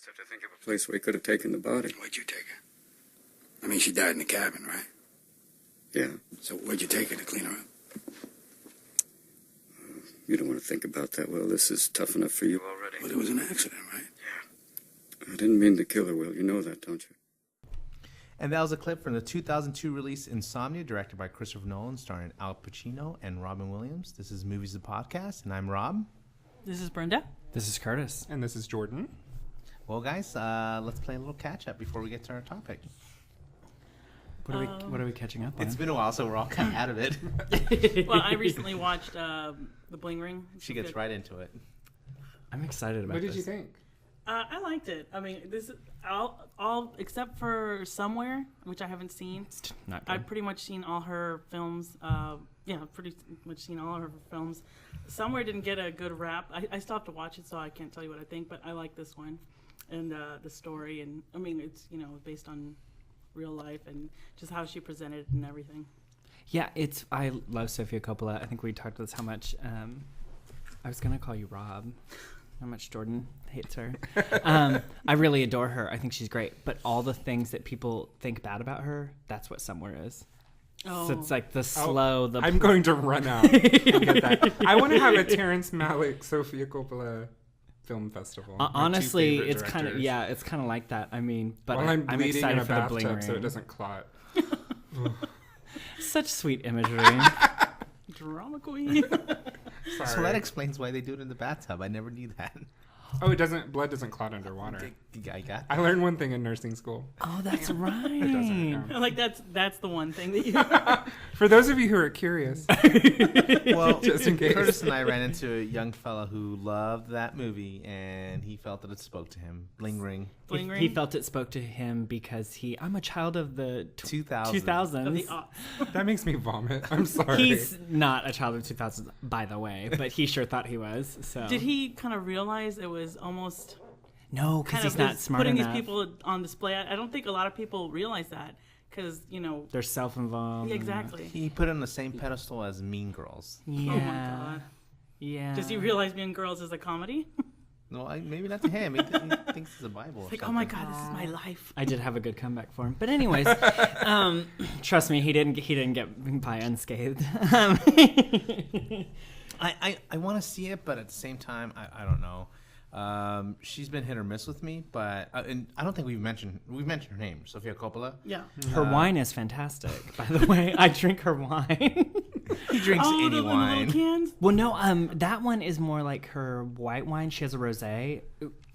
just have to think of a place where he could have taken the body. Where'd you take her? I mean, she died in the cabin, right? Yeah. So where'd you take her to clean her up? You don't want to think about that, Will. This is tough enough for you already. Well, it was an accident, right? Yeah. I didn't mean to kill her, Will. You know that, don't you? And that was a clip from the 2002 release Insomnia, directed by Christopher Nolan, starring Al Pacino and Robin Williams. This is Movies the Podcast, and I'm Rob. This is Brenda. This is Curtis. And this is Jordan. Well, guys, let's play a little catch-up before we get to our topic. What are we catching up on? It's been a while, so we're all kind of out of it. Well, I recently watched The Bling Ring. She gets right into it. I'm excited about this. What did you think? I liked it. I mean, this is all except for Somewhere, which I haven't seen. It's not good. I've pretty much seen all her films. Pretty much seen all of her films. Somewhere didn't get a good rap. I still have to watch it, so I can't tell you what I think. But I like this one, and the story, and I mean, it's based on real life and just how she presented it and everything. Yeah, I love Sofia Coppola. I think we talked about this, how much I was gonna call you Rob. How much Jordan hates her. I really adore her. I think she's great. But all the things that people think bad about her, that's what Somewhere is. Oh. So it's like the slow. I'm going to run out and get that. I want to have a Terrence Malick, Sofia Coppola film festival. Honestly, it's kind of like that. I mean, but while I'm bleeding excited in a for the Bling bathtub Ring. so it doesn't clot. Such sweet imagery. Drama queen. Sorry. So that explains why they do it in the bathtub. I never knew that. Oh, blood doesn't clot underwater. I got I learned one thing in nursing school. Oh, that's right. It doesn't, yeah. Like that's the one thing that you. For those of you who are curious, Well, just in case. Curtis and I ran into a young fella who loved that movie, and he felt that it spoke to him. Bling Ring. Bling Ring? He felt it spoke to him because I'm a child of the 2000s. 2000s. Of the aughts. That makes me vomit. I'm sorry. He's not a child of 2000s, by the way, but he sure thought he was. So Did he kind of realize it was almost No, because kind he's of not just smart putting enough. these people on display? I don't think a lot of people realize that because They're self-involved. Yeah, exactly. He put it on the same pedestal as Mean Girls. Yeah. Oh my god. Yeah. Does he realize Mean Girls is a comedy? No, maybe not to him. He thinks it's a Bible. It's like, oh my god, this is my life. I did have a good comeback for him, but anyways, trust me, he didn't get by unscathed. I want to see it, but at the same time, I don't know. She's been hit or miss with me, but and I don't think we've mentioned her name, Sofia Coppola. Yeah. Her wine is fantastic, by the way. I drink her wine. He drinks any the wine. little cans. Well, no, that one is more like her white wine. She has a rosé.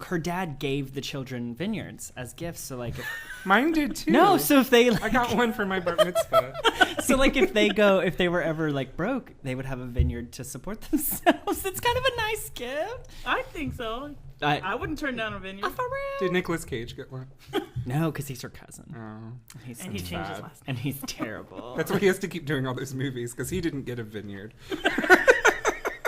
Her dad gave the children vineyards as gifts, so like. Mine did too. No, so if they. I got one for my bar mitzvah. So like if they were ever like broke, they would have a vineyard to support themselves. It's kind of a nice gift. I think so. I wouldn't turn down a vineyard. For real? Did Nicolas Cage get one? No, because he's her cousin. Oh. He's And he so changed his bad. last name. And he's terrible. That's why he has to keep doing all those movies, because he didn't get a vineyard.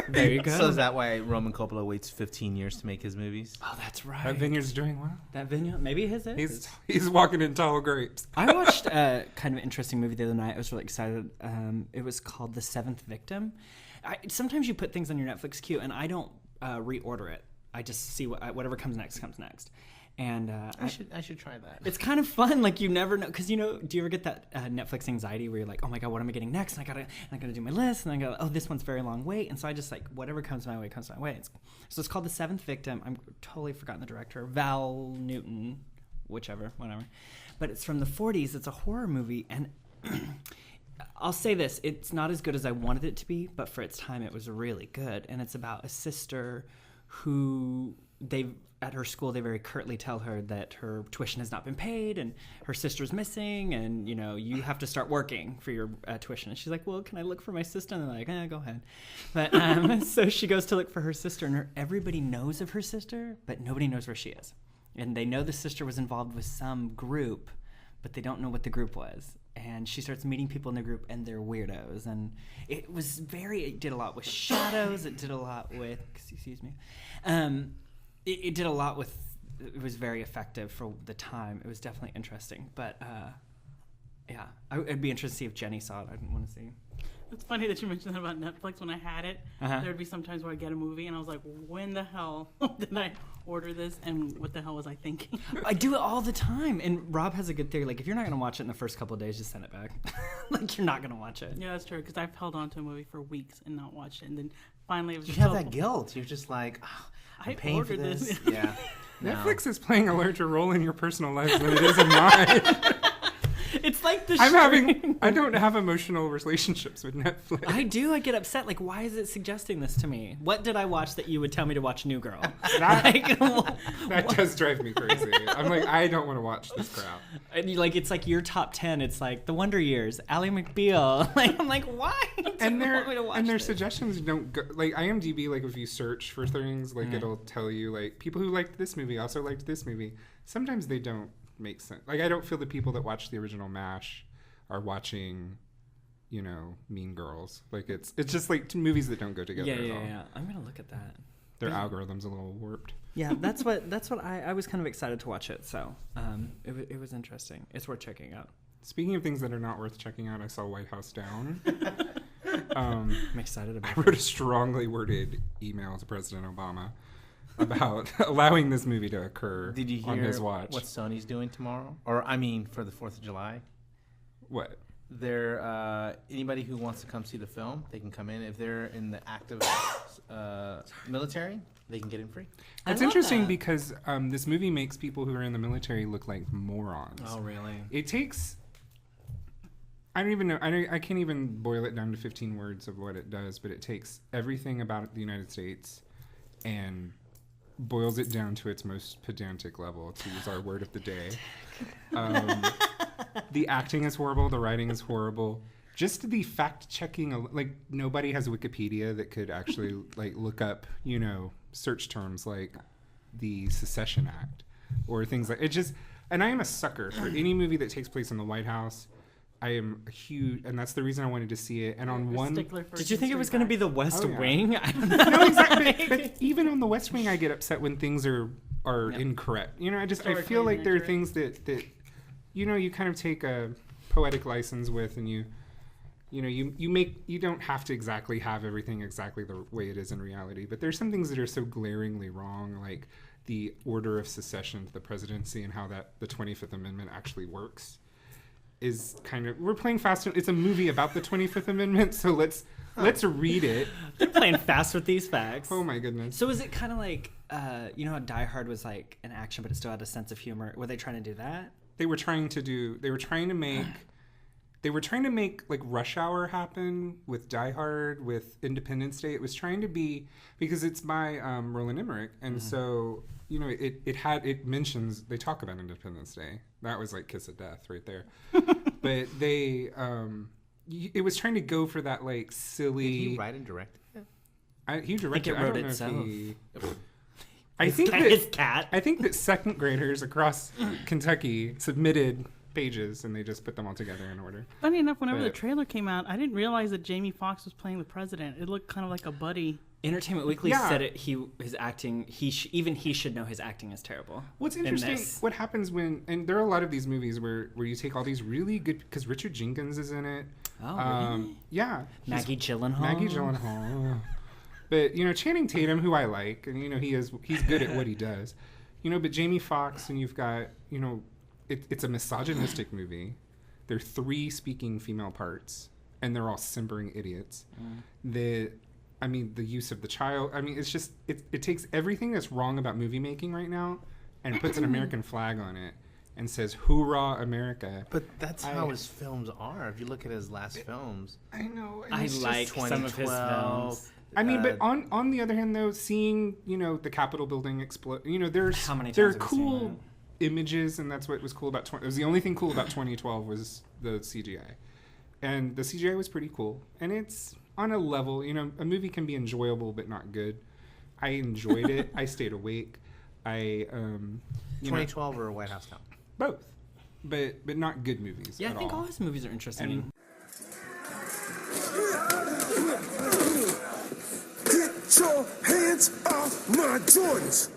There you go. So is that why Roman Coppola waits 15 years to make his movies? Oh, that's right. That vineyard's doing well. That vineyard, maybe his is. He's walking in tall grapes. I watched a kind of interesting movie the other night. I was really excited. It was called The Seventh Victim. Sometimes you put things on your Netflix queue, and I don't reorder it. I just see whatever comes next. And I should try that. it's kind of fun. Like you never know, because do you ever get that Netflix anxiety where you're like, oh my god, what am I getting next? And I gotta do my list, and I go, oh, this one's very long wait, and so I just like whatever comes my way comes my way. So it's called The Seventh Victim. I'm totally forgotten the director, Val Newton, whatever. But it's from the 40s. It's a horror movie, and I'll say this: it's not as good as I wanted it to be, but for its time, it was really good. And it's about a sister who at her school, they very curtly tell her that her tuition has not been paid and her sister's missing, and you have to start working for your tuition. And she's like, well, can I look for my sister? And they're like, go ahead. But so she goes to look for her sister, and everybody knows of her sister, but nobody knows where she is. And they know the sister was involved with some group, but they don't know what the group was. And she starts meeting people in the group, and they're weirdos. And it did a lot with shadows. It did a lot with, excuse me. It did a lot with, it was very effective for the time. It was definitely interesting. But, yeah, I'd be interested to see if Jenny saw it. I didn't want to see. It's funny that you mentioned that about Netflix. When I had it, there'd be some times where I get a movie and I was like, when the hell did I order this and what the hell was I thinking? I do it all the time. And Rob has a good theory. Like, if you're not going to watch it in the first couple of days, just send it back. Like, you're not going to watch it. Yeah, that's true. Because I've held on to a movie for weeks and not watched it. And then finally it was You just have that guilt. You're just like, oh, I'm I paying for ordered this. this. Yeah. No. Netflix is playing a larger role in your personal life than it is in mine. It's like the I don't have emotional relationships with Netflix. I do. I get upset. Like, why is it suggesting this to me? What did I watch that you would tell me to watch New Girl? That does drive me crazy. I'm like, I don't want to watch this crap. And it's like your top 10. It's like The Wonder Years, Ally McBeal. Like, I'm like, why? And want me to watch their this? suggestions don't go, like IMDb. Like if you search for things, like it'll tell you like people who liked this movie also liked this movie. Sometimes they don't make sense. Like I don't feel the people that watch the original MASH are watching, Mean Girls. Like it's just like two movies that don't go together at all. Yeah. I'm gonna look at that. Their algorithm's a little warped. Yeah, that's what I was kind of excited to watch it. So it was interesting. It's worth checking out. Speaking of things that are not worth checking out, I saw White House Down. I'm excited about I wrote a strongly worded email to President Obama about allowing this movie to occur Did you on hear his watch. what Sony's doing tomorrow? Or, I mean, for the 4th of July? What? They're, anybody who wants to come see the film, they can come in. If they're in the active military, they can get in free. It's interesting because this movie makes people who are in the military look like morons. Oh, really? It takes... I don't even know. I can't even boil it down to 15 words of what it does, but it takes everything about the United States and boils it down to its most pedantic level, to use our word of the day. The acting is horrible. The writing is horrible. Just the fact-checking, like, nobody has Wikipedia that could actually, like, look up, search terms like the Secession Act or things like... It just... And I am a sucker for any movie that takes place in the White House. I am a huge... And that's the reason I wanted to see it. And on one... Did you think it was going to be the West yeah. Wing? I don't know. No, exactly. But even on the West Wing, I get upset when things are incorrect. I feel like there are things that you kind of take a poetic license with, and you don't have to exactly have everything exactly the way it is in reality. But there's some things that are so glaringly wrong, like the order of succession to the presidency and how that the 25th Amendment actually works. Is kind of we're playing fast. It's a movie about the 25th Amendment, so let's read it. They're playing fast with these facts. Oh my goodness! So is it kind of like how Die Hard was like an action, but it still had a sense of humor? Were they trying to do that? They were trying to make like Rush Hour happen with Die Hard, with Independence Day. It was trying to be, because it's by Roland Emmerich, and so it mentions, they talk about Independence Day. That was like kiss of death right there. But they it was trying to go for that like silly. Did he write and direct it? He directed. I think it wrote I don't know itself. if he. I think His cat. I think that second graders across Kentucky submitted pages and they just put them all together in order. Funny enough, whenever the trailer came out, I didn't realize that Jamie Foxx was playing the president. It looked kind of like a buddy. Entertainment Weekly said it. His acting. He should know his acting is terrible. What's interesting? What happens when? And there are a lot of these movies where you take all these really good, because Richard Jenkins is in it. Oh, really? Yeah. Maggie Gyllenhaal. Maggie Gyllenhaal. But Channing Tatum, who I like, and he's good at what he does. But Jamie Foxx, and you've got it's a misogynistic movie. There are 3 speaking female parts, and they're all simpering idiots. The use of the child. It's just it takes everything that's wrong about movie making right now, and puts an American flag on it, and says "Hoorah, America!" But that's how his films are. If you look at his last films, I know. I like some of his films. But on the other hand, though, seeing the Capitol building explode, there's how many times there are have you cool seen images, and that's what was cool about. It was the only thing cool about 2012 was the CGI, and the CGI was pretty cool, and it's on a level. A movie can be enjoyable but not good. I enjoyed it. I stayed awake. 2012 or White House Down? Both, but not good movies. Yeah, at I think all all his movies are interesting. Get your hands off my Jordans!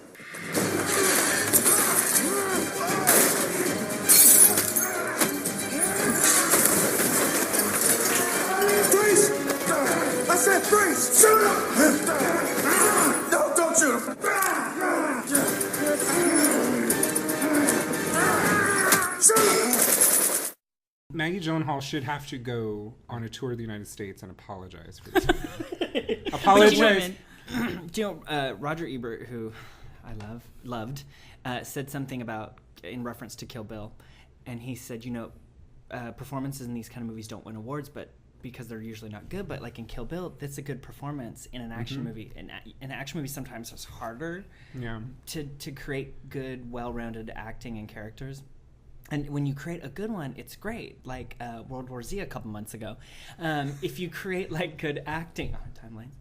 Freeze! Maggie Gyllenhaal should have to go on a tour of the United States and apologize for this movie. Apologize. Do you know, Roger Ebert, who I loved, said something about, in reference to Kill Bill, and he said, performances in these kind of movies don't win awards, but because they're usually not good, but like in Kill Bill, that's a good performance in an action movie. And an action movie sometimes is harder to create good, well-rounded acting and characters. And when you create a good one, it's great. Like World War Z a couple months ago. If you create like good acting, timelines.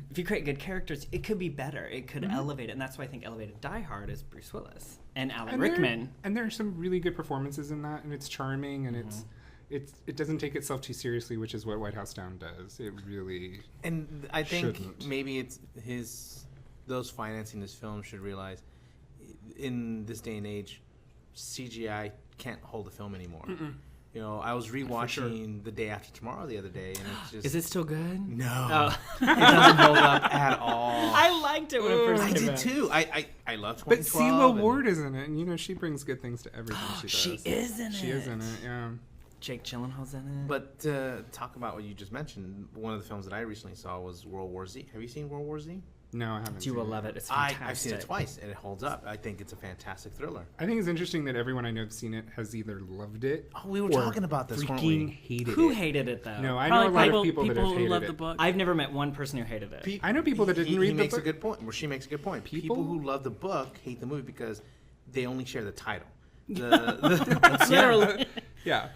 If you create good characters, it could be better. It could elevate it, and that's why I think elevated Die Hard is Bruce Willis and Alan Rickman. And there are some really good performances in that, and it's charming, and it doesn't take itself too seriously, which is what White House Down does. It really And I think shouldn't. maybe it's those financing this film should realize in this day and age, CGI can't hold a film anymore. I was rewatching The Day After Tomorrow the other day, and it's just... Is it still good? No. It doesn't hold up at all. I liked it when it first I came did out. too. I love 2012. But CeeLo Ward is in it, and she brings good things to everything she does. She is in it. She is in it, yeah. Jake Gyllenhaal's in it. But to talk about what you just mentioned, one of the films that I recently saw was World War Z. Have you seen World War Z? No, I haven't. You will seen love it. It's fantastic. I've seen it twice, and it holds up. I think it's a fantastic thriller. I think it's interesting that everyone I know have seen it has either loved it. Oh, we were or talking about this, weren't freaking we? hated Who it. hated it though? No, I know a lot of people that have who hated love it. the book. I've never met one person who hated it. I know people that didn't read he the makes book. a good point. Well, she makes a good point. People who love the book hate the movie because they only share the title. Literally. Yeah.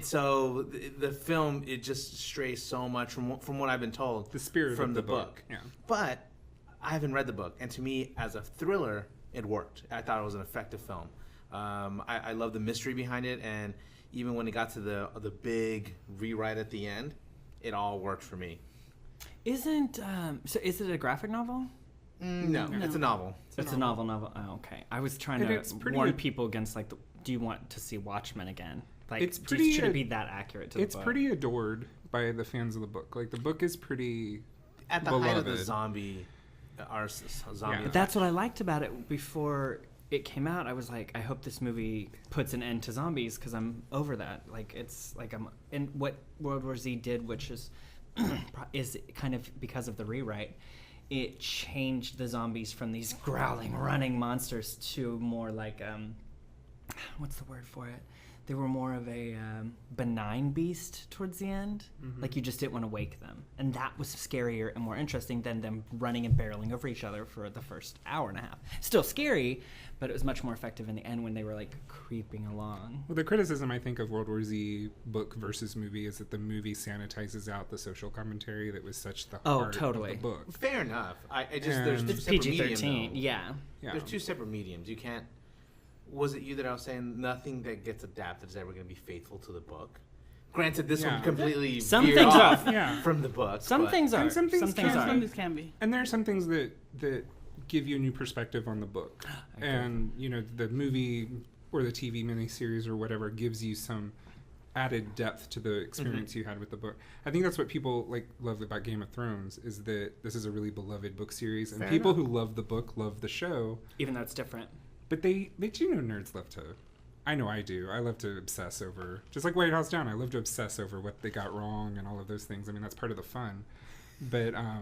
So the film, it just strays so much from what I've been told. The spirit from of the the book. Yeah. But I haven't read the book, and to me, as a thriller, it worked. I thought it was an effective film. I love the mystery behind it, and even when it got to the big rewrite at the end, it all worked for me. Isn't so? Is it a graphic novel? No, it's a novel. It's a novel. Oh, okay. I was trying And it's to pretty warn ad- people against like, do you want to see Watchmen again? Like, It's pretty should it ad- be that accurate to the It's book? pretty adored by the fans of the book. Like, the book is pretty At the height of the beloved. zombie, zombie. Yeah. But that's what I liked about it before it came out. I was like, I hope this movie puts an end to zombies because I'm over that. Like, it's like and what World War Z did, which is kind of because of the rewrite, it changed the zombies from these growling, running monsters to more like what's the word for it? They were more of a benign beast towards the end. Like, you just didn't want to wake them. And that was scarier and more interesting than them running and barreling over each other for the first hour and a half. Still scary, but it was much more effective in the end when they were, like, creeping along. Well, the criticism, I think, of World War Z book versus movie is that the movie sanitizes out the social commentary that was such the heart totally. of the book. Fair enough. There's And- two It's separate PG-13, mediums, though. yeah. Yeah. There's two separate mediums. You can't. Was it you that I was saying nothing that gets adapted is ever going to be faithful to the book? Granted, this Yeah. one completely Some veered things off are. Yeah. from the book. Some but- things are. And some things can. Some things can be. And there are some things that give you a new perspective on the book. And, the movie or the TV miniseries or whatever gives you some added depth to the experience you had with the book. I think that's what people love about Game of Thrones, is that this is a really beloved book series. And Fair people enough. who love the book love the show. Even though it's different. But they do know nerds love to... I know I do. I love to obsess over... Just like White House Down, I love to obsess over what they got wrong and all of those things. I mean, that's part of the fun. But, are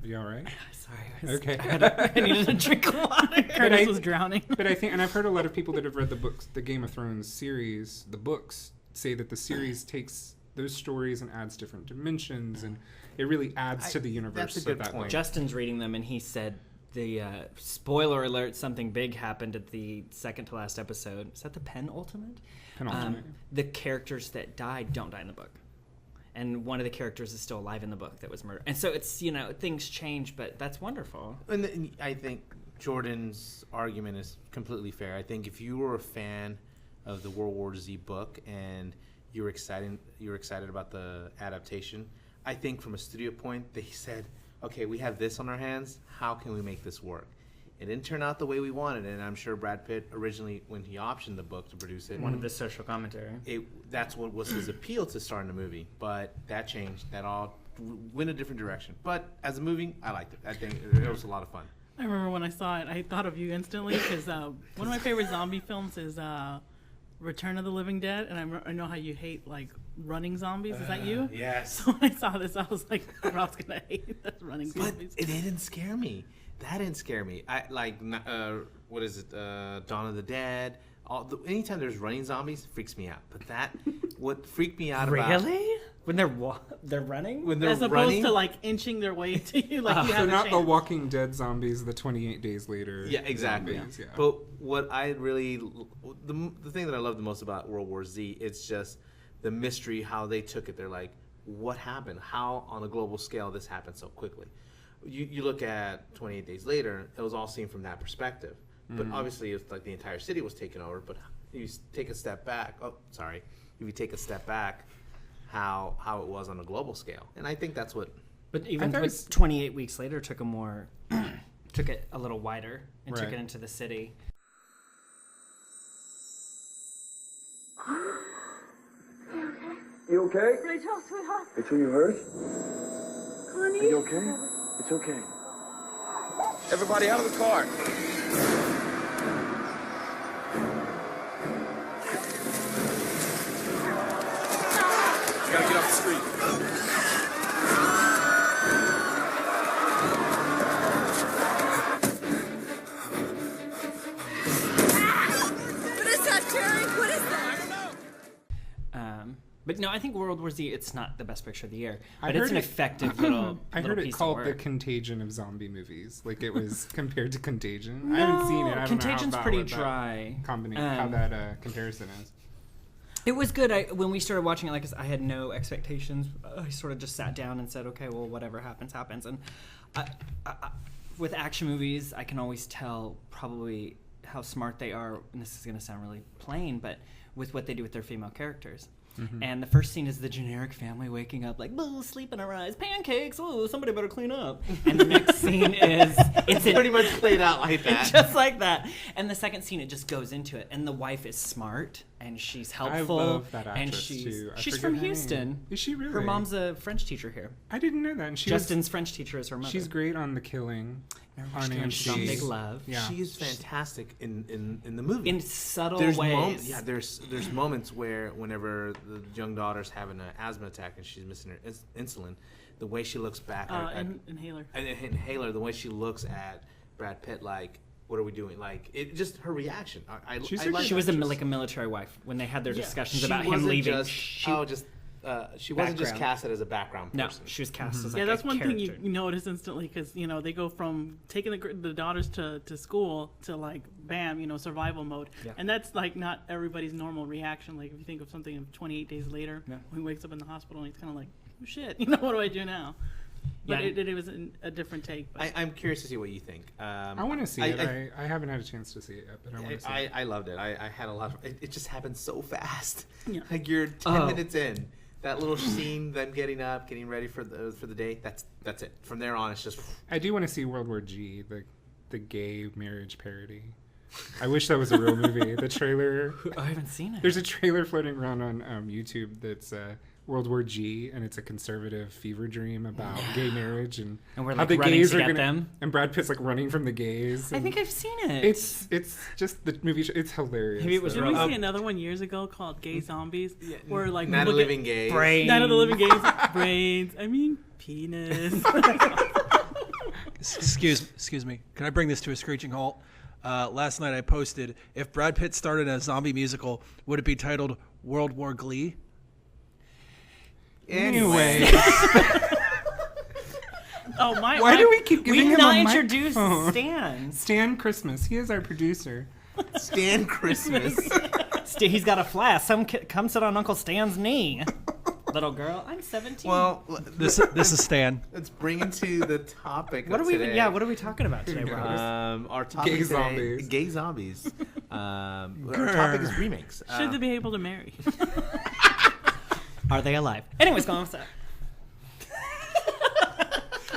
you all right? Sorry. Okay. I needed a drink of water. Curtis was drowning. But I think, and I've heard a lot of people that have read the books, the Game of Thrones series, the books, say that the series takes those stories and adds different dimensions, and it really adds to the universe that's a good of that point. book. Justin's reading them, and he said the spoiler alert, something big happened at the second to last episode. Is that the penultimate? Penultimate. The characters that died don't die in the book. And one of the characters is still alive in the book that was murdered. And so it's, things change, but that's wonderful. And I think Jordan's argument is completely fair. I think if you were a fan of the World War Z book and you're excited about the adaptation, I think from a studio point, they said, okay, we have this on our hands. How can we make this work? It didn't turn out the way we wanted, and I'm sure Brad Pitt originally, when he optioned the book to produce it, One of the social commentary. that's what was his appeal to starting the movie. But that changed. That all went a different direction. But as a movie, I liked it. I think it was a lot of fun. I remember when I saw it, I thought of you instantly because one of my favorite zombie films is Return of the Living Dead, and I know how you hate like running zombies. Is that you? Yes. So when I saw this, I was like, Rob's gonna hate this running But zombies. it didn't scare me. That didn't scare me. I like what is it? Dawn of the Dead. Anytime there's running zombies, freaks me out. But what freaked me out about Really? When they're running? when they're As opposed running. to like inching their way to you, like you So have a not the chance. Walking Dead zombies, the 28 days later. Yeah, exactly. Zombies, yeah. But what I really, the thing that I love the most about World War Z, it's just the mystery, how they took it. They're like, what happened? How, on a global scale, this happened so quickly? You look at 28 Days Later, it was all seen from that perspective. But obviously, it's like the entire city was taken over. But if you take a step back, if you take a step back, how it was on a global scale. And I think that's what. But even thought it with was- 28 weeks later, took it a little wider and took Right. it into the city. You okay? Rachel, sweetheart. Rachel, you hurt? Connie. Are you okay? It's okay. Everybody out of the car. You gotta get off the street. What is that, Jerry? What is that? But no, I think World War Z, it's not the best picture of the year. I But it's heard an it- effective little I heard little it piece of called the work. Contagion of zombie movies. Like it was compared to Contagion. I haven't seen it. I don't Contagions know how pretty what that dry. how that comparison is. It was good. When we started watching it, like I had no expectations. I sort of just sat down and said, okay, well, whatever happens, happens. And with action movies, I can always tell probably how smart they are, and this is going to sound really plain, but with what they do with their female characters. And the first scene is the generic family waking up like, "Boo, sleep in our eyes, pancakes, oh, somebody better clean up." And the next scene is, it's Pretty much played out like that. just like that. And the second scene, it just goes into it. And the wife is smart, and she's helpful. I love that and actress, she's, too. I she's forget from her name. Houston. Is she really? Her mom's a French teacher here. I didn't know that. And Justin's French teacher is her mother. She's great on The Killing. On She's on AMC. Big Love. Yeah. She is fantastic in the movie. In subtle there's ways. there's moments where whenever the young daughter's having an asthma attack and she's missing her insulin, the way she looks back Inhaler. and Inhaler, the way she looks at Brad Pitt, like, what are we doing? Like, it just her reaction. I like She was like a military wife when they had their discussions she about him wasn't leaving. Just, she wasn't just Background. casted as a background No, person. she was cast as like Yeah, that's a one thing character. you notice instantly because they go from taking the daughters to school to like bam, survival mode, Yeah. and that's like not everybody's normal reaction. Like if you think of something of 28 days later, Yeah. when he wakes up in the hospital and he's kind of like, oh shit, what do I do now? But Yeah. it was a different take. But I'm curious to see what you think. I want to see it. I haven't had a chance to see it yet, but I want to see it. I loved it. I had a lot of it just happened so fast. Yeah. Like you're 10 Oh. minutes in. That little scene, them getting up, getting ready for the day. That's it. From there on, it's just. I do want to see World War G, the gay marriage parody. I wish that was a real movie. The trailer. I haven't seen it. There's a trailer floating around on YouTube that's World War G, and it's a conservative fever dream about gay marriage and And we're, how like, the running gays to are get gonna. them. And Brad Pitt's like running from the gays. I and think I've seen it. it's just the movie. It's hilarious. Maybe it was though. did we real. see another one years ago called Gay Zombies? Yeah, Where like Night we of look at- Living Gays. Brain. Night of the Living Gays, brains. I mean, penis. Excuse me. Can I bring this to a screeching halt? Last night I posted, if Brad Pitt started a zombie musical, would it be titled World War Glee? Anyway, Oh my! why do we keep giving We've him not a introduced microphone? Stan. Stan Christmas. He is our producer. Stan Christmas. He's got a flask. Come sit on Uncle Stan's knee. Little girl, I'm 17. Well, This is Stan. let's bring into the topic. what of are we? today. Yeah, what are we talking about today, bro? Our topic Gay today, zombies. Gay zombies. Our topic is remakes. Should they be able to marry? Are they alive? Anyways, go on with that.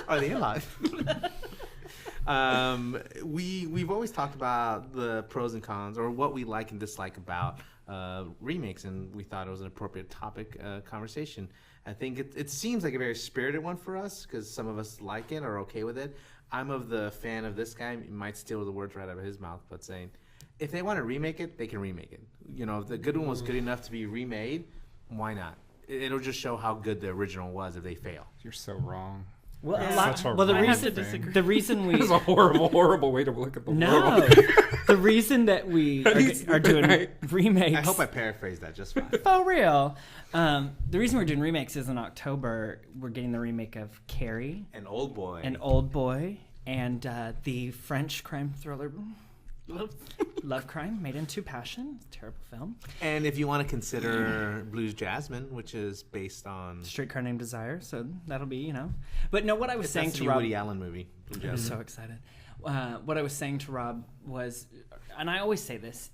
Are they alive? We've always talked about the pros and cons, or what we like and dislike about remakes, and we thought it was an appropriate topic conversation. I think it seems like a very spirited one for us because some of us like it or are okay with it. I'm of the fan of this guy. He might steal the words right out of his mouth, but saying if they want to remake it, they can remake it. You know, if the good one was good enough to be remade, why not? It'll just show how good the original was if they fail. You're so wrong. Well, That's such a well, the wrong reason thing. the reason we That's a horrible way to look at the no, world. the reason that we are doing remakes. I hope I paraphrased that just fine. For real. The reason we're doing remakes is in October we're getting the remake of Carrie, An Old Boy. and the French crime thriller Love Crime Made into Passion. Terrible film. And if you want to consider Blues Jasmine, which is based on Streetcar Named Desire. So that'll be, you know. But no, what I was saying that's to the new Rob. Woody Allen movie. Blue I'm Jasmine. so excited. What I was saying to Rob was, and I always say this,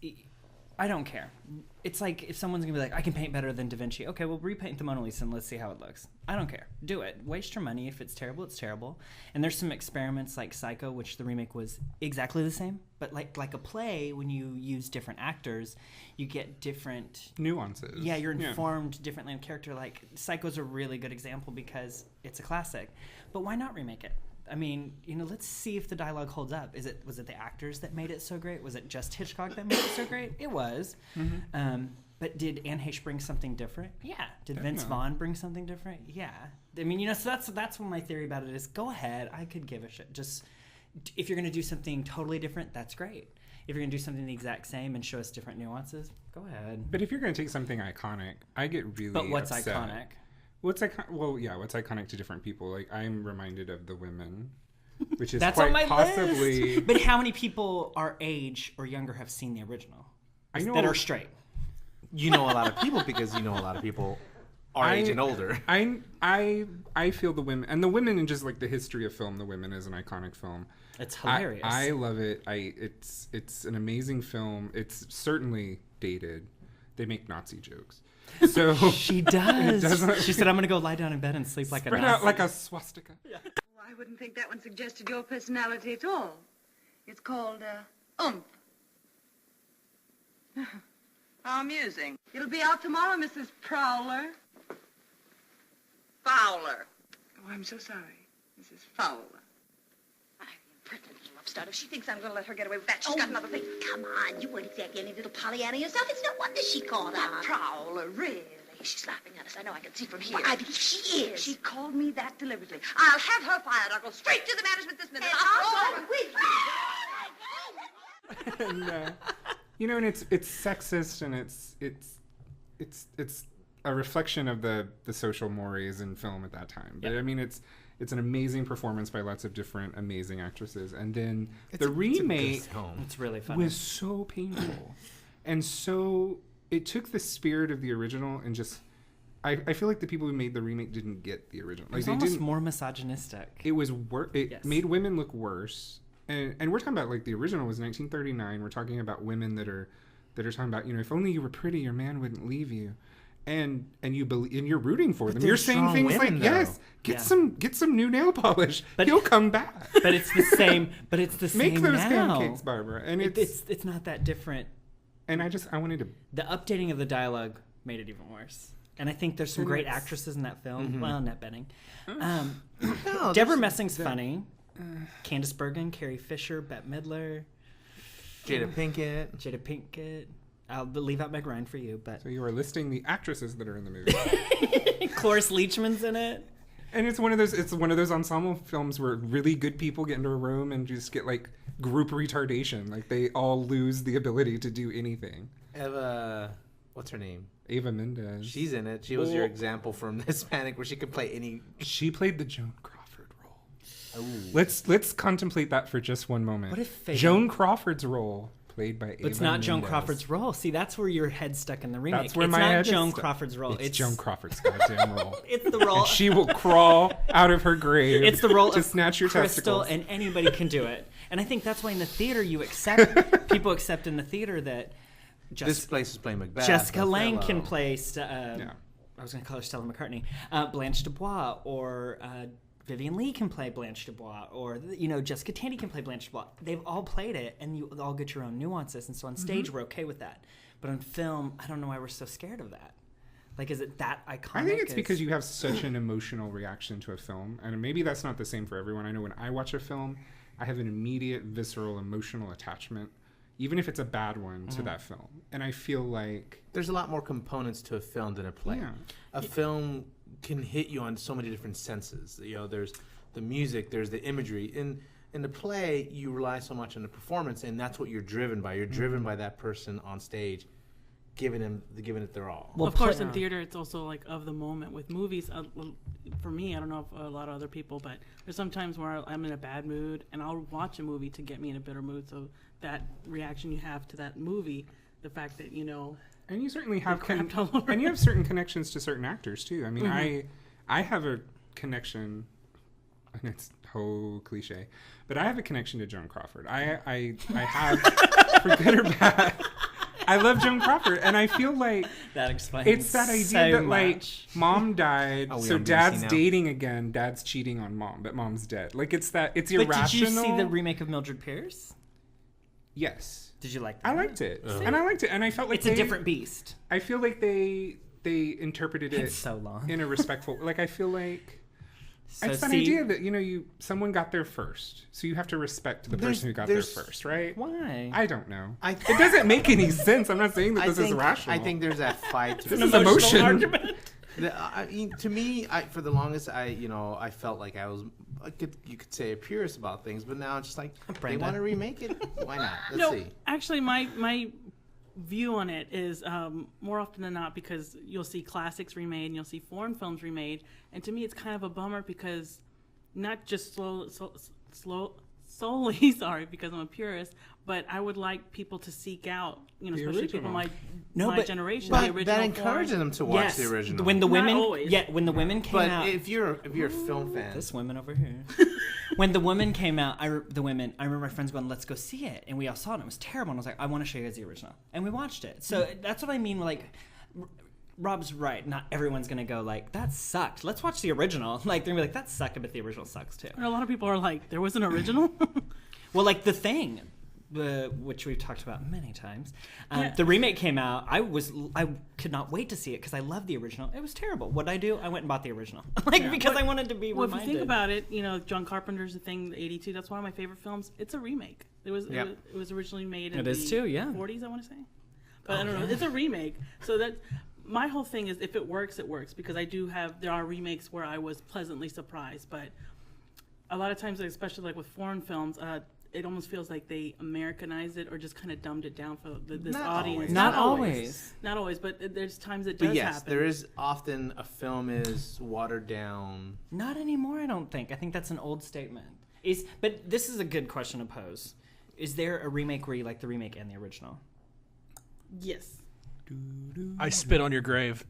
I don't care. It's like if someone's going to be like, I can paint better than Da Vinci. Okay, well, repaint the Mona Lisa and let's see how it looks. I don't care. Do it. Waste your money. If it's terrible, it's terrible. And there's some experiments like Psycho, which the remake was exactly the same. But like a play, when you use different actors, you get different Nuances. Yeah, you're informed differently in character. Like Psycho's a really good example because it's a classic. But why not remake it? I mean, you know, let's see if the dialogue holds up. Was it the actors that made it so great? Was it just Hitchcock that made it so great? It was. But did Anne Heche bring something different? Yeah. Did Vince Vaughn bring something different? Yeah. I mean, you know, so that's what my theory about it is. Go ahead. I could give a shit. Just if you're going to do something totally different, that's great. If you're going to do something the exact same and show us different nuances, go ahead. But if you're going to take something iconic, I get really But what's upset. iconic? What's iconic to different people? Like, I'm reminded of The Women, which is That's quite on my possibly. list. But how many people our age or younger have seen the original? I know that are straight. You know a lot of people because you know a lot of people our age and older. I feel The Women, and The Women in just like the history of film, The Women is an iconic film. It's hilarious. I love it. It's an amazing film. It's certainly dated. They make Nazi jokes. So she does. She said, "I'm going to go lie down in bed and sleep like a Nazi." Spread out like a swastika. Well, I wouldn't think that one suggested your personality at all. It's called, oomph. How amusing. It'll be out tomorrow, Mrs. Prowler. Fowler. Oh, I'm so sorry, Mrs. Fowler. I impertinent little upstart. If she thinks I'm going to let her get away with that, she's got another thing. Come on, you weren't exactly any little Pollyanna yourself. It's no wonder she caught on. Prowler, really? She's laughing at us. I know. I can see from here. Well, I believe she is. She called me that deliberately. I'll have her fired. I'll go straight to the management this minute. I'll go with you. And, you know, and it's sexist, and it's a reflection of the social mores in film at that time. But I mean, it's an amazing performance by lots of different amazing actresses, and then the remake it's really funny. was so painful, and so it took the spirit of the original and just. I feel like the people who made the remake didn't get the original. Like, it was almost more misogynistic. It was made women look worse. And we're talking about, like, the original was 1939. We're talking about women that are talking about, you know, if only you were pretty, your man wouldn't leave you, and you believe, and you're rooting for them. You're saying things women, like, though. yes, get some new nail polish, but he'll come back. But it's the same. But it's the same Make those now. pancakes, Barbara. And it's not that different. And I wanted to. The updating of the dialogue made it even worse. And I think there's some great actresses in that film. Mm-hmm. Well, Annette Bening. Deborah Messing's funny. Candice Bergen, Carrie Fisher, Bette Midler, Jada Pinkett. I'll leave out Meg Ryan for you, but so you are listing the actresses that are in the movie. Cloris Leachman's in it. And it's one of those ensemble films where really good people get into a room and just get like group retardation. Like they all lose the ability to do anything. Eva, what's her name? Ava Mendes. She's in it. She was your example from Hispanic where she could play any. She played the Joan Crawford role. Ooh. Let's contemplate that for just one moment. What if Joan Crawford's role played by Ava But it's not Mendes. Joan Crawford's role. See, that's where your head's stuck in the remake. That's where it's my not head Joan is stuck. Crawford's role. It's Joan Crawford's goddamn role. It's the role. And she will crawl out of her grave. It's the role to of snatch your Crystal, testicles. and anybody can do it. And I think that's why in the theater you accept people accept in the theater that this place is playing Macbeth. Jessica Lange can play. I was going to call her Stella McCartney. Blanche Dubois or. Vivian Leigh can play Blanche Dubois, or Jessica Tandy can play Blanche Dubois. They've all played it, and you all get your own nuances. And so on stage, we're okay with that. But on film, I don't know why we're so scared of that. Like, is it that iconic? I think it's because you have such an emotional reaction to a film, and maybe that's not the same for everyone. I know when I watch a film, I have an immediate, visceral, emotional attachment. even if it's a bad one, to that film. And I feel like there's a lot more components to a film than a play. Yeah. A film can hit you on so many different senses. You know, there's the music, there's the imagery. In the play, you rely so much on the performance, and that's what you're driven by. You're driven by that person on stage, giving it their all. Well, of course, in theater, it's also like of the moment. With movies, for me, I don't know if a lot of other people, but there's sometimes where I'm in a bad mood, and I'll watch a movie to get me in a better mood. So that reaction you have to that movie, the fact that, you know... And you certainly have... and you have certain connections to certain actors, too. I mean, I have a connection... And it's whole cliche, but I have a connection to Joan Crawford. I have, for good or bad, I love Joan Crawford, and I feel like that explains. It's that idea so that much. like mom died, so dad's dating again, dad's cheating on mom, but mom's dead. Like it's irrational. But did you see the remake of Mildred Pierce? Yes. Did you like that? I liked it, and I liked it, and I felt like it's a different beast. I feel like they interpreted it so long in a respectful. Like I feel like. So it's that idea that someone got there first, so you have to respect the person who got there first, right? Why? I don't know. It doesn't make any sense. I'm not saying that this is rational. I think there's that fight. This is emotion. Argument. To me, for the longest, I felt like you could say a purist about things, but now it's just like they want to remake it. Why not? Let's see. Actually, my view on it is more often than not, because you'll see classics remade and you'll see foreign films remade, and to me it's kind of a bummer because not just solely sorry because I'm a purist, but I would like people to seek out, especially people my generation, the original. That encourages them to watch the original. When the women, not always. When the women came out. But if you're a film fan, this woman over here. When the women came out, I remember my friends going, "Let's go see it," and we all saw it. And it was terrible. And I was like, "I want to show you guys the original," and we watched it. So that's what I mean. Like, Rob's right. Not everyone's gonna go like, "That sucked. Let's watch the original." Like they're gonna be like, "That sucked," but the original sucks too. And a lot of people are like, "There was an original." Well, like The Thing. Which we've talked about many times. The remake came out. I could not wait to see it because I love the original. It was terrible. What did I do? I went and bought the original, because I wanted to be reminded. If you think about it, John Carpenter's The Thing, '82. That's one of my favorite films. It's a remake. It was originally made in the 40s, I want to say. But I don't know. It's a remake. So that my whole thing is, if it works, it works. Because there are remakes where I was pleasantly surprised, but a lot of times, especially like with foreign films, it almost feels like they Americanized it or just kind of dumbed it down for this audience. Not always. Not always, but there's times it does but yes, happen. there is often a film is watered down. Not anymore, I don't think. I think that's an old statement. But this is a good question to pose. Is there a remake where you like the remake and the original? Yes. I spit on your grave.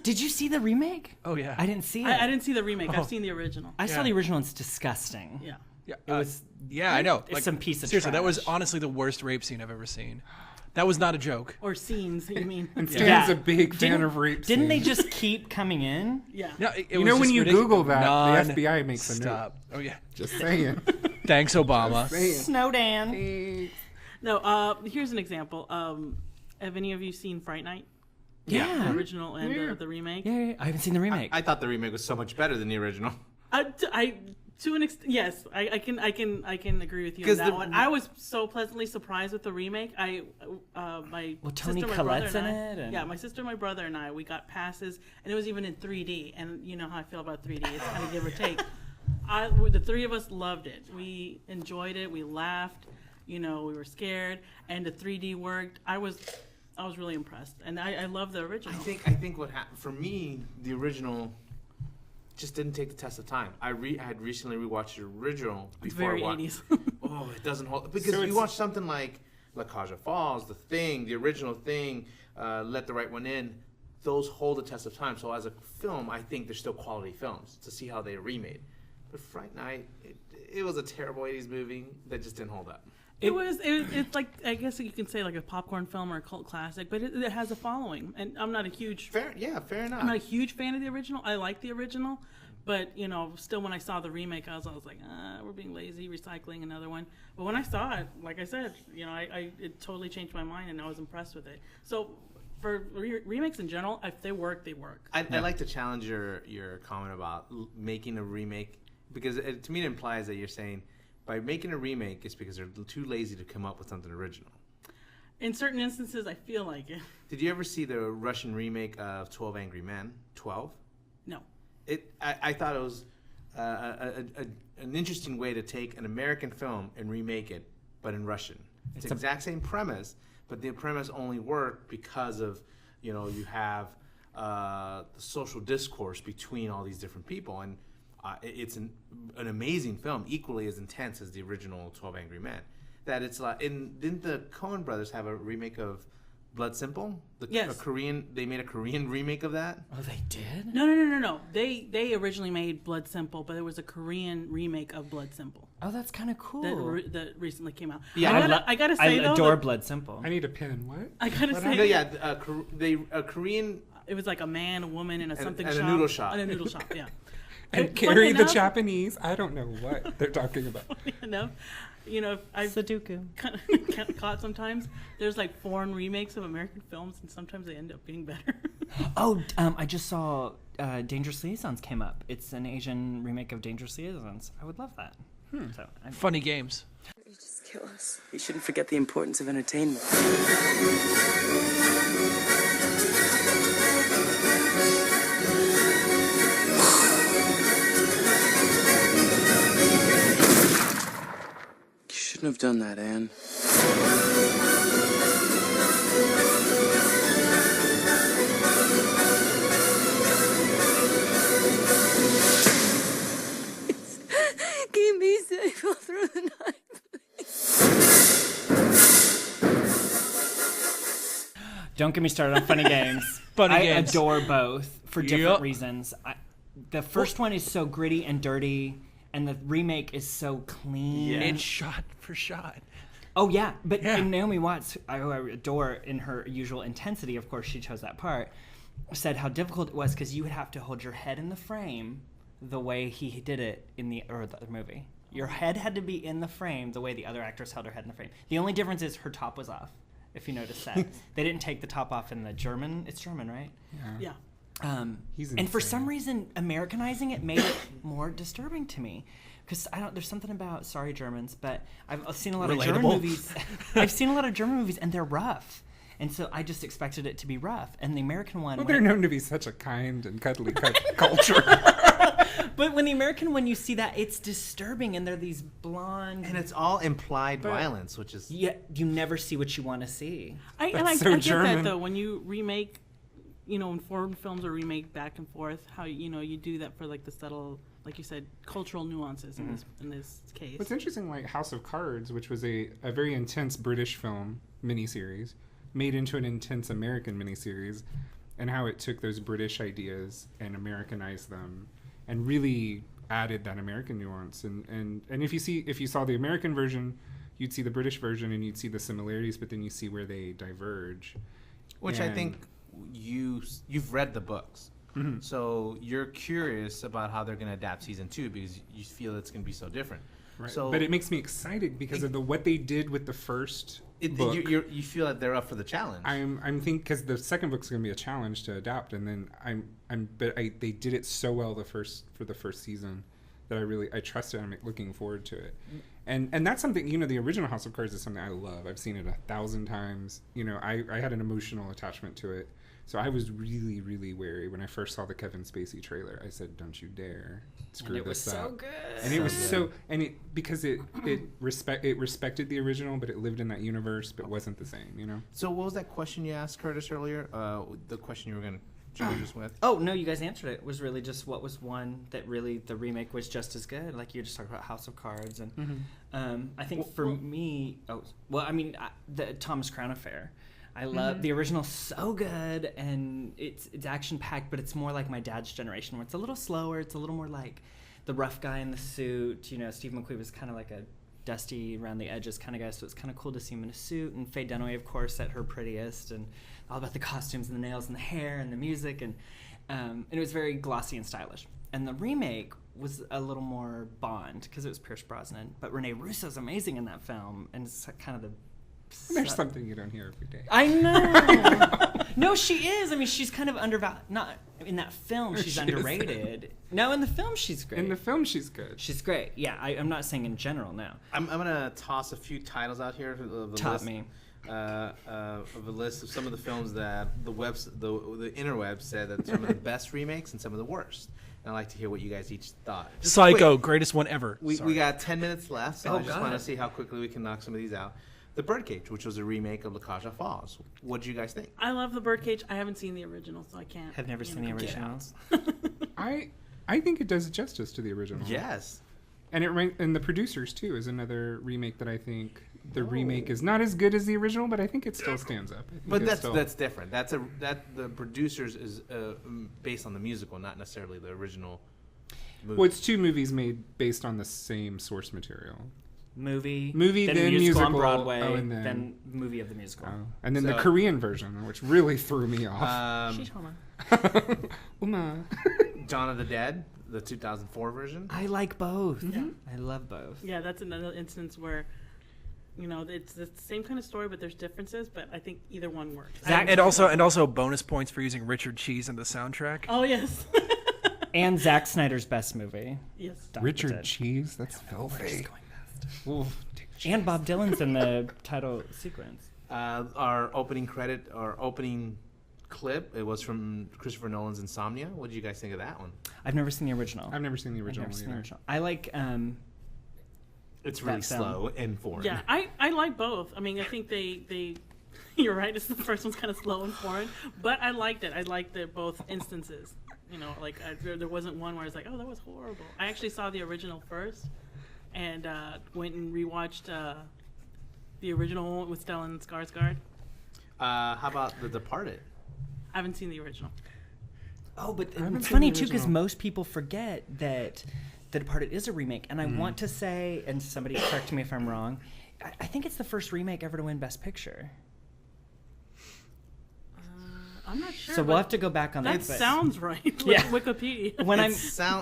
Did you see the remake? Oh, yeah. I didn't see it. I didn't see the remake. I've seen the original. I saw the original. It's disgusting. Yeah. Yeah, it was. Yeah, I know. It's some piece of seriously, trash. that was honestly the worst rape scene I've ever seen. That was not a joke. Or scenes, you mean? And Stan's a big fan of rape scenes. Didn't they just keep coming in? Yeah. No, it when was you ridiculous. Google that, the FBI makes a note. Oh, yeah. Just saying. Thanks, Obama. Snowdan. No, here's an example. Have any of you seen Fright Night? Yeah. The original and the remake? Yeah, I haven't seen the remake. I thought the remake was so much better than the original. To an extent, yes, I can agree with you on that one. I was so pleasantly surprised with the remake. My Toni sister, my Collette's brother, in and I, it. yeah, my sister, my brother, and I, we got passes, and it was even in 3D. And you know how I feel about 3D; it's kind of give or take. The three of us loved it. We enjoyed it. We laughed. We were scared, and the 3D worked. I was really impressed, and I love the original. I think what happened for me, the original just didn't take the test of time. I had recently rewatched the original before it's very I watched. 80s. Oh, it doesn't hold because you watch something like La Caja Falls, The Thing, the original Thing, Let the Right One In. Those hold the test of time. So as a film, I think they're still quality films to see how they remade. But Fright Night, it was a terrible '80s movie that just didn't hold up. It's like, I guess you can say like a popcorn film or a cult classic, but it has a following. And I'm not a huge fair enough. I'm not a huge fan of the original. I like the original, but still when I saw the remake, I was like, we're being lazy, recycling another one. But when I saw it, like I said, it totally changed my mind, and I was impressed with it. So for remakes in general, if they work, they work. I'd like to challenge your comment about making a remake, because to me it implies that you're saying by making a remake, it's because they're too lazy to come up with something original. In certain instances, I feel like it. Did you ever see the Russian remake of 12 Angry Men? 12? No. I thought it was an interesting way to take an American film and remake it, but in Russian. It's the exact same premise, but the premise only worked because of, you have the social discourse between all these different people, and it's an amazing film, equally as intense as the original 12 Angry Men. That it's like, didn't the Coen brothers have a remake of Blood Simple? Yes. They made a Korean remake of that? Oh, they did? No. They originally made Blood Simple, but there was a Korean remake of Blood Simple. Oh, that's kind of cool. That recently came out. Yeah, I gotta say, I adore Blood Simple. I need a pen. What? I gotta say. No, yeah, a Korean... It was like a man, a woman, and shop. And a noodle shop, yeah. And Carrie the Japanese. I don't know what they're talking about. Enough. I've Sudoku caught sometimes there's like foreign remakes of American films, and sometimes they end up being better. I just saw Dangerous Liaisons came up. It's an Asian remake of Dangerous Liaisons. I would love that. So, Funny games. You just kill us. You shouldn't forget the importance of entertainment. You shouldn't have done that, Anne. Keep me safe all through the night, please. Don't get me started on Funny Games. I adore both for different reasons. The first one is so gritty and dirty, and the remake is so clean. Yeah. It's shot for shot. Oh, yeah. But Naomi Watts, I adore in her usual intensity, of course, she chose that part, said how difficult it was because you would have to hold your head in the frame the way he did it in the other movie. Your head had to be in the frame the way the other actress held her head in the frame. The only difference is her top was off, if you notice that. They didn't take the top off in the German. It's German, right? Yeah. And for some reason, Americanizing it made it more disturbing to me. Because there's something about, sorry Germans, but I've seen a lot of German movies. I've seen a lot of German movies, and they're rough. And so I just expected it to be rough. And the American one... Well, they're known to be such a kind and cuddly culture. But when the American one, you see that, it's disturbing, and they're these blonde... And it's all implied violence, which is... Yeah, you never see what you want to see. I get that, though. When you remake, in foreign films or remake back and forth, how, you do that for, like, the subtle... like you said, cultural nuances in this case. What's interesting, like House of Cards, which was a very intense British film miniseries, made into an intense American miniseries, and how it took those British ideas and Americanized them, and really added that American nuance. And if you saw the American version, you'd see the British version, and you'd see the similarities, but then you see where they diverge. Which I think you've read the books. Mm-hmm. So you're curious about how they're going to adapt season 2 because you feel it's going to be so different. Right. So, but it makes me excited because of what they did with the first book. You feel that they're up for the challenge. I'm thinking because the second book's going to be a challenge to adapt, and then they did it so well for the first season that I trust it. I'm looking forward to it, and that's something the original House of Cards is something I love. I've seen it 1,000 times. I had an emotional attachment to it. So I was really, really wary when I first saw the Kevin Spacey trailer. I said, "Don't you dare screw this up!" It was so good. And it was because it respected the original, but it lived in that universe, but wasn't the same. So what was that question you asked Curtis earlier? The question you were going to judge us with? Oh no, you guys answered it. It was really just what was one that really the remake was just as good. Like you just talked about House of Cards, and I think for me, the Thomas Crown Affair. I love the original, so good, and it's action packed, but it's more like my dad's generation, where it's a little slower. It's a little more like the rough guy in the suit. Steve McQueen was kind of like a dusty around the edges kind of guy, so it's kind of cool to see him in a suit. And Faye Dunaway, of course, at her prettiest, and all about the costumes and the nails and the hair and the music, and it was very glossy and stylish. And the remake was a little more Bond because it was Pierce Brosnan, but Rene Russo's amazing in that film, and it's kind of the there's something you don't hear every day. I know. No, she is. I mean, she's kind of undervalued. Not in that film, she's underrated. No, in the film, she's great. In the film, she's good. She's great. Yeah, I'm not saying in general now. I'm going to toss a few titles out here. Top me. of a list of some of the films that the interwebs said that some of the best remakes and some of the worst. And I'd like to hear what you guys each thought. Just Psycho, quick. greatest one ever. We got 10 minutes left, so Oh, I just God. want to see how quickly we can knock some of these out. The Birdcage, which was a remake of La Caja Falls. What did you guys think? I love The Birdcage. I haven't seen the original, so I can't. Have never seen the original. I think it does justice to the original. Yes. And and The Producers too is another remake that I think the remake is not as good as the original, but I think it still stands up. But that's different. The Producers is based on the musical, not necessarily the original movie. Well, it's two movies made based on the same source material. Movie, then musical on musical, Broadway, and then movie of the musical. And then the Korean version, which really threw me off. Uma. Dawn of the Dead, the 2004 version. I like both. Yeah. I love both. Yeah, that's another instance where, it's the same kind of story, but there's differences. But I think either one works. And also bonus points for using Richard Cheese in the soundtrack. Oh yes. And Zack Snyder's best movie. Yes. Richard Cheese, that's filthy. And Bob Dylan's in the title sequence. Our opening clip, it was from Christopher Nolan's Insomnia. What did you guys think of that one? I've never seen the original. I've never seen the original either. I like it's really slow and foreign. Yeah, I like both. I mean, I think they you're right, the first one's kind of slow and foreign, but I liked it. I liked both instances. There wasn't one where I was like, oh, that was horrible. I actually saw the original first and went and rewatched the original with Stellan Skarsgård. How about The Departed? I haven't seen the original. Oh, but it's funny too because most people forget that The Departed is a remake, and I want to say, and somebody correct me if I'm wrong, I think it's the first remake ever to win Best Picture. I'm not sure. So we'll have to go back on that. That sounds right. Yeah. Wikipedia.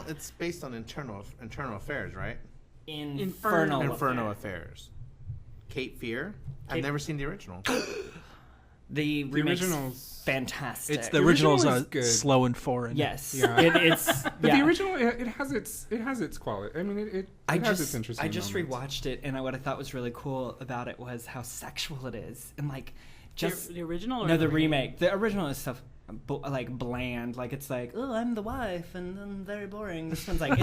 It's based on internal affairs, right? Infernal Affairs. Cape Fear. I've never seen the original. The original's fantastic. It's the original's good. Slow and foreign. Yes, yeah. But the original it has its quality. I mean, it has its interesting. I just moments. rewatched it, and what I thought was really cool about it was how sexual it is, and just the original. Or no, the remake. The original is stuff bland. It's like, oh, I'm the wife, and then very boring. This one's like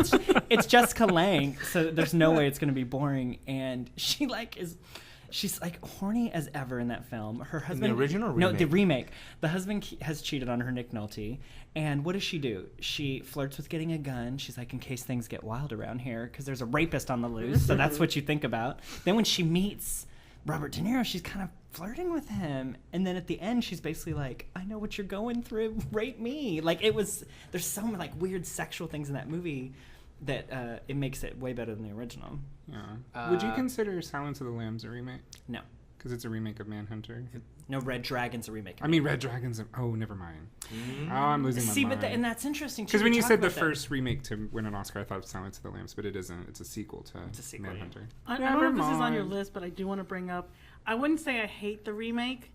it's Jessica Lange, so there's no way it's gonna be boring, and she's horny as ever in that film. Her husband. In the original or remake? No, the remake. The husband has cheated on her, Nick Nolte. And what does she do? She flirts with getting a gun. She's like, in case things get wild around here, because there's a rapist on the loose. So that's what you think about. Then when she meets Robert De Niro, she's kind of flirting with him. And then at the end, she's basically like, I know what you're going through. Rape me. There's so many weird sexual things in that movie that it makes it way better than the original. Yeah. Would you consider Silence of the Lambs a remake? No. Because it's a remake of Manhunter. No, Red Dragon's a remake. I mean, Red Dragon's never mind. Oh, I'm losing my mind. And that's interesting, too. Because when you said the first remake to win an Oscar, I thought of Silence of the Lambs, but it isn't. It's a sequel to Manhunter. I don't know if this is on your list, but I do want to bring up, I wouldn't say I hate the remake,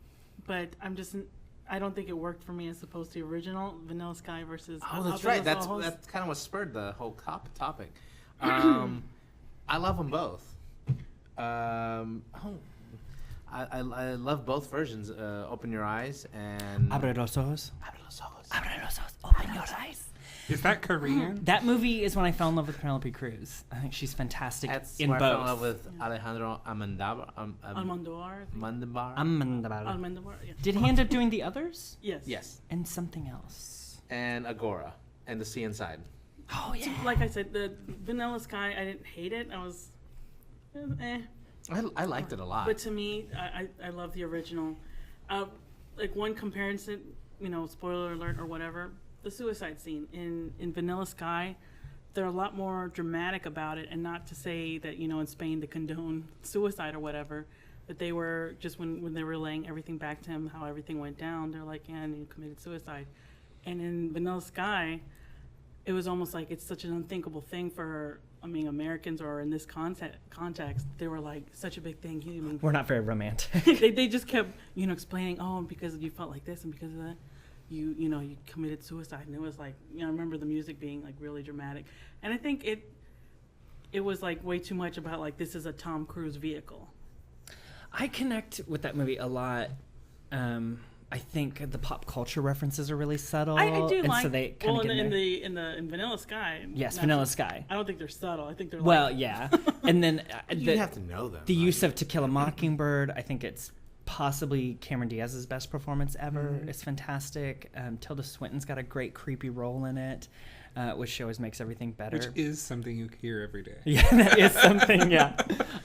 but I don't think it worked for me as opposed to the original, Vanilla Sky versus... Oh, that's right. That's kind of what spurred the whole topic. I love them both. I love both versions. Open Your Eyes and... Abre los ojos. Abre los ojos. Abre los ojos. Open your eyes. Is that Korean? That movie is when I fell in love with Penelope Cruz. I think she's fantastic in both. I fell in love with Alejandro Almodóvar. Almodóvar, yeah. Did he end up doing the others? Yes. And something else. And Agora. And The Sea Inside. Oh, yeah. Like I said, the Vanilla Sky, I didn't hate it. I was... I liked it a lot. But to me, I love the original. One comparison, spoiler alert or whatever, the suicide scene in Vanilla Sky, they're a lot more dramatic about it, and not to say that, in Spain they condone suicide or whatever, but they were just when they were laying everything back to him, how everything went down, they're like, yeah, and he committed suicide. And in Vanilla Sky, it was almost like it's such an unthinkable thing for Americans, or in this context, they were like such a big thing. We're not very romantic. they just kept, explaining, because you felt like this and because of that, you committed suicide. And it was like, I remember the music being like really dramatic. And I think it was like way too much about like, this is a Tom Cruise vehicle. I connect with that movie a lot. I think the pop culture references are really subtle. I do and like. So they kind of in Vanilla Sky. Yes, Vanilla Sky. I don't think they're subtle. I think they're yeah. And then you have to know them. The use of To Kill a Mockingbird. I think it's possibly Cameron Diaz's best performance ever. It's fantastic. Tilda Swinton's got a great creepy role in it, which she always makes everything better. Which is something you hear every day. Yeah, that is something. Yeah,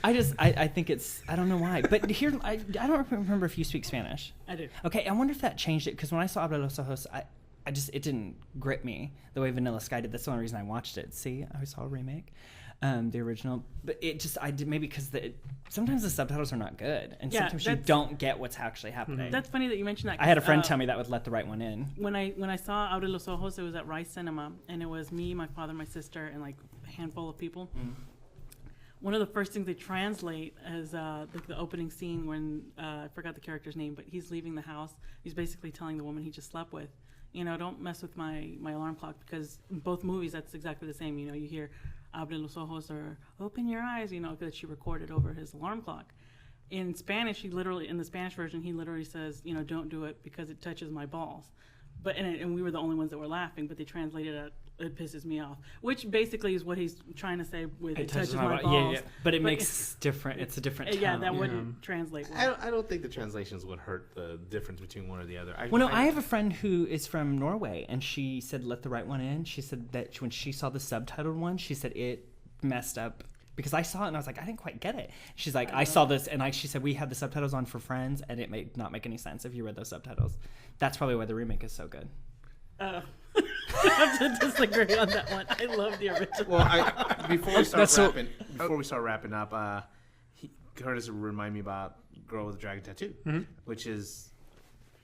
I think it's, I don't know why, but here I don't remember if you speak Spanish. I do. Okay, I wonder if that changed it, because when I saw Abre los Ojos, it didn't grip me the way Vanilla Sky did. That's the only reason I watched it. See, I saw a remake. The original, but it just maybe because sometimes the subtitles are not good, and sometimes you don't get what's actually happening. That's funny that you mentioned that. I had a friend tell me that would Let the Right One In. When I saw Abre los Ojos, it was at Rice Cinema, and it was me, my father, my sister, and like a handful of people. One of the first things they translate is the opening scene when I forgot the character's name, but he's leaving the house. He's basically telling the woman he just slept with, don't mess with my alarm clock, because in both movies that's exactly the same. You hear Abre los ojos or open your eyes, because she recorded over his alarm clock. In Spanish, in the Spanish version, he literally says, don't do it because it touches my balls. But and we were the only ones that were laughing, but they translated it pisses me off, which basically is what he's trying to say with it touches my balls. Yeah. But makes different. It's a different tone. Yeah, that wouldn't translate well. I don't think the translations would hurt the difference between one or the other. I have a friend who is from Norway, and she said Let the Right One In. She said that when she saw the subtitled one, she said it messed up. Because I saw it and I was like, I didn't quite get it. She's like, I saw this, and she said we had the subtitles on for Friends, and it may not make any sense if you read those subtitles. That's probably why the remake is so good. I have to disagree on that one. I love the original. Well, before we start wrapping up, Curtis reminded me about Girl with a Dragon Tattoo, which is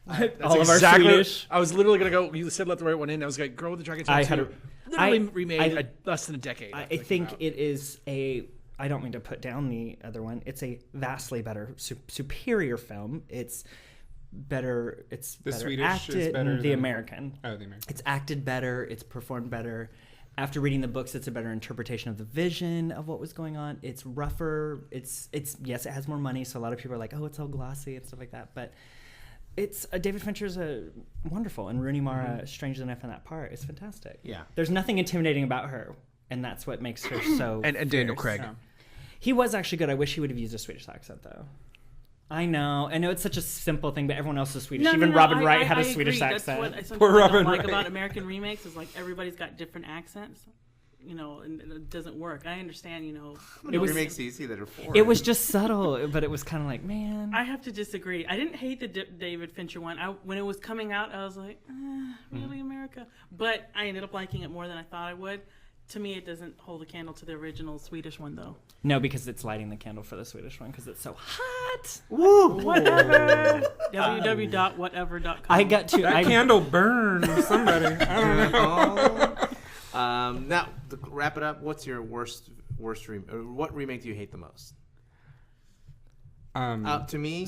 all of our Swedish. I was literally gonna go. You said Let the Right One In. I was like, Girl with the Dragon Tattoo. Remade less than a decade. I think it is I don't mean to put down the other one. It's a vastly better, superior film. It's better. It's the better Swedish acted is better than the American. Oh, the American. It's acted better. It's performed better. After reading the books, it's a better interpretation of the vision of what was going on. It's rougher. It's yes, it has more money, so a lot of people are like, oh, it's all glossy and stuff like that. But it's David Fincher's wonderful, and Rooney Mara, strangely enough, in that part is fantastic. Yeah, there's nothing intimidating about her, and that's what makes her so. and Daniel Craig, he was actually good. I wish he would have used a Swedish accent though. I know it's such a simple thing, but everyone else is Swedish. Even Robin Wright had a Swedish accent. That's what I don't like about American remakes is like everybody's got different accents. And it doesn't work. I understand, It remakes easy that are foreign. It was just subtle, but it was kind of like, man. I have to disagree. I didn't hate the David Fincher one. When it was coming out, I was like, really, America? But I ended up liking it more than I thought I would. To me, it doesn't hold a candle to the original Swedish one, though. No, because it's lighting the candle for the Swedish one because it's so hot. Woo! Whatever. www.whatever.com. I got to. That candle burned somebody. I don't know. Now, to wrap it up, what's your worst remake? What remake do you hate the most? To me,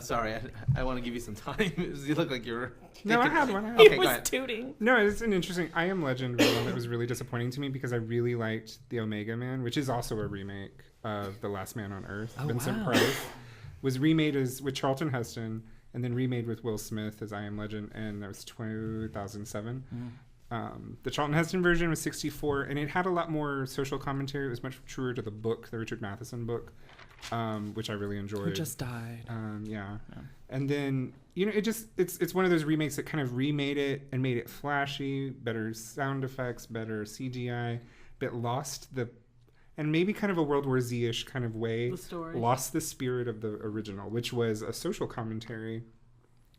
sorry, I want to give you some time. You look like you're. No, I had one. Okay, was tooting. No, it's an interesting. I Am Legend was one that was really disappointing to me because I really liked The Omega Man, which is also a remake of The Last Man on Earth. Vincent Price was remade with Charlton Heston and then remade with Will Smith as I Am Legend, and that was 2007. The Charlton Heston version was 64, and it had a lot more social commentary. It was much truer to the book, the Richard Matheson book, which I really enjoyed. Who just died. Yeah. And then, it's one of those remakes that kind of remade it and made it flashy, better sound effects, better CGI, but lost and maybe kind of a World War Z-ish kind of way, lost the spirit of the original, which was a social commentary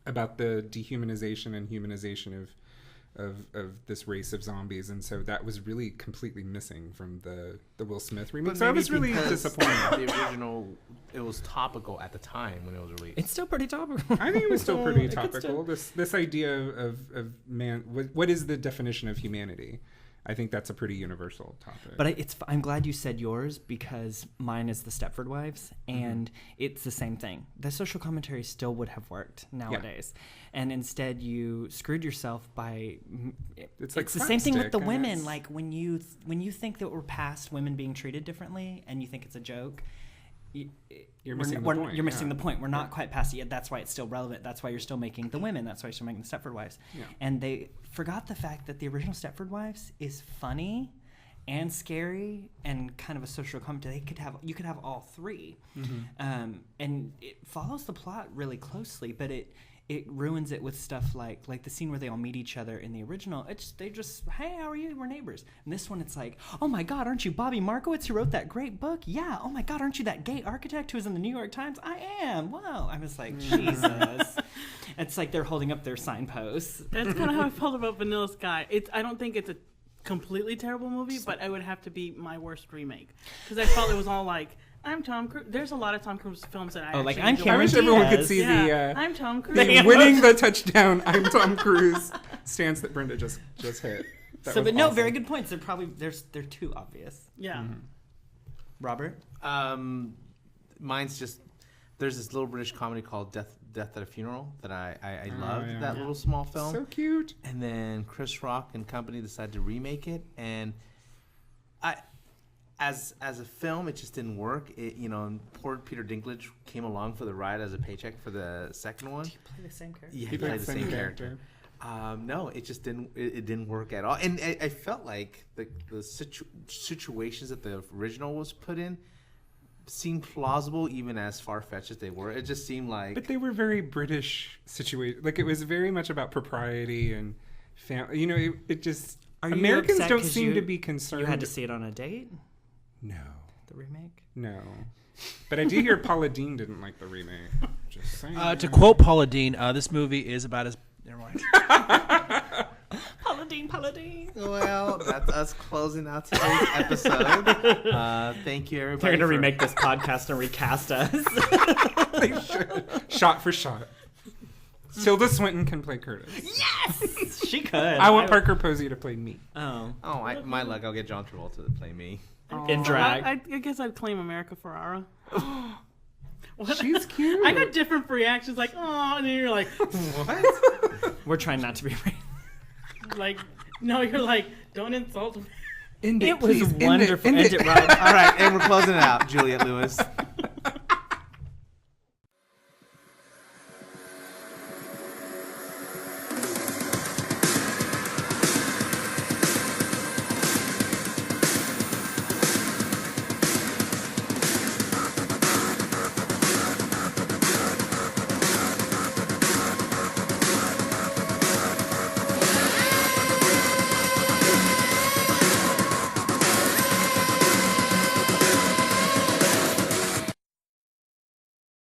about the dehumanization and humanization of this race of zombies, and so that was really completely missing from the Will Smith remake. So I was really disappointed. The original, it was topical at the time when it was released. It's still pretty topical. I think it was still pretty topical. This idea of man, what is the definition of humanity? I think that's a pretty universal topic. But I'm glad you said yours because mine is the Stepford Wives, and it's the same thing. The social commentary still would have worked nowadays, and instead you screwed yourself by. It's the same thing with the women. Like when you think that we're past women being treated differently, and you think it's a joke. You're missing the point. You're missing the point. We're not quite past it yet. That's why it's still relevant. That's why you're still making the women. That's why you're still making the Stepford Wives. Yeah. And they forgot the fact that the original Stepford Wives is funny and scary and kind of a social commentary. You could have all three. And it follows the plot really closely, but it ruins it with stuff like the scene where they all meet each other in the original. They just, hey, how are you? We're neighbors. And this one, it's like, oh my God, aren't you Bobby Markowitz who wrote that great book? Yeah. Oh my God, aren't you that gay architect who was in the New York Times? I am. Wow. I was like, Jesus. It's like they're holding up their signposts. That's kind of how I felt about Vanilla Sky. I don't think it's a completely terrible movie, but it would have to be my worst remake because I felt it was all like, I'm Tom Cruise. There's a lot of Tom Cruise films that I like actually I'm enjoy. Cameron I wish everyone could Diaz. see I'm Tom Cruise. winning the touchdown. I'm Tom Cruise stance that Brenda just hit. That was No, awesome. very good points. They're too obvious. Yeah. Robert? Mine's just there's this little British comedy called Death at a Funeral that I loved, yeah. that little small film. So cute. And then Chris Rock and company decided to remake it, and as a film, it just didn't work. And poor Peter Dinklage came along for the ride as a paycheck for the second one. Do you play the same character? Yeah, he played the same character. No, it just didn't. It didn't work at all. And I felt like the situations that the original was put in seemed plausible, even as far-fetched as they were. It just seemed like... But they were very British situations. Like, it was very much about propriety and family. It just... Are you Americans upset don't 'cause seem to be concerned. You had to see it on a date? No. The remake? No. But I do hear Paula Deen didn't like the remake. Just saying. To quote Paula Deen, this movie is about as... Never mind. Paula Deen. Well, that's us closing out today's episode. Thank you, everybody. They're going to remake this podcast and recast us. They should. Shot for shot. Tilda Swinton can play Curtis. Yes! She could. I want Parker Posey to play me. Oh. My luck, I'll get John Travolta to play me. In drag. I guess I'd claim America Ferrara. She's cute. I got different reactions, like, oh, and then you're like, what? We're trying not to be like, no, you're like, don't insult me. It was wonderful. End it. Right. All right, and we're closing it out. Juliette Lewis.